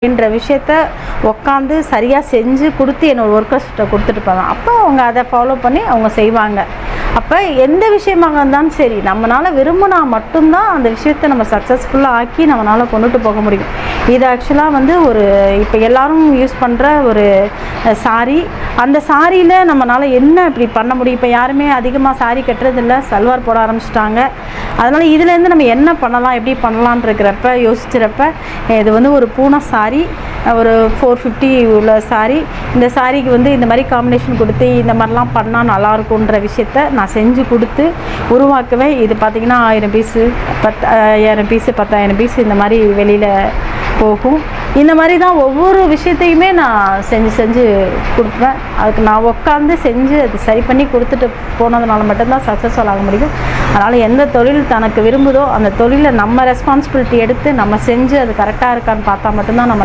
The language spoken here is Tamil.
என்ற விஷயத்த உட்காந்து சரியாக செஞ்சு கொடுத்து என்னோடய ஒர்க்கர்ஸ்கிட்ட கொடுத்துட்டு போவேன். அப்போ அவங்க அதை ஃபாலோ பண்ணி அவங்க செய்வாங்க. அப்போ எந்த விஷயமாக இருந்தாலும் சரி, நம்மளால் விரும்பினா மட்டும்தான் அந்த விஷயத்தை நம்ம சக்ஸஸ்ஃபுல்லாக ஆக்கி நம்மளால் கொண்டுட்டு போக முடியும். இது ஆக்சுவலாக வந்து ஒரு இப்போ எல்லோரும் யூஸ் பண்ணுற ஒரு சாரி. அந்த சாரியில் நம்மளால் என்ன இப்படி பண்ண முடியும்? இப்போ யாருமே அதிகமாக சாரி கட்டுறதில்ல, சல்வார் போட ஆரம்பிச்சிட்டாங்க. அதனால் இதுலேருந்து நம்ம என்ன பண்ணலாம், எப்படி பண்ணலான் இருக்கிறப்ப யோசிக்கிறப்ப இது வந்து ஒரு பூனை சாரி, ஒரு 450 உள்ள சாரி. இந்த சாரிக்கு வந்து இந்த மாதிரி காம்பினேஷன் கொடுத்து இந்த மாதிரிலாம் பண்ணால் நல்லாயிருக்குன்ற விஷயத்த நான் செஞ்சு கொடுத்து உருவாக்குவேன். இது பார்த்திங்கன்னா 1000 பீஸு, 10,000 பீஸு, 10,000 பீஸு இந்த மாதிரி வெளியில் போகும். இந்த மாதிரி தான் ஒவ்வொரு விஷயத்தையுமே நான் செஞ்சு கொடுப்பேன். அதுக்கு நான் உட்காந்து செஞ்சு அது சரி பண்ணி கொடுத்துட்டு போனதுனால மட்டும்தான் சக்ஸஸ்ஃபுல் ஆக முடியும். அதனால் எந்த தொழில் தனக்கு விரும்புதோ அந்த தொழிலை நம்ம ரெஸ்பான்சிபிலிட்டி எடுத்து நம்ம செஞ்சு அது கரெக்டாக இருக்கான்னு பார்த்தா மட்டும்தான் நம்ம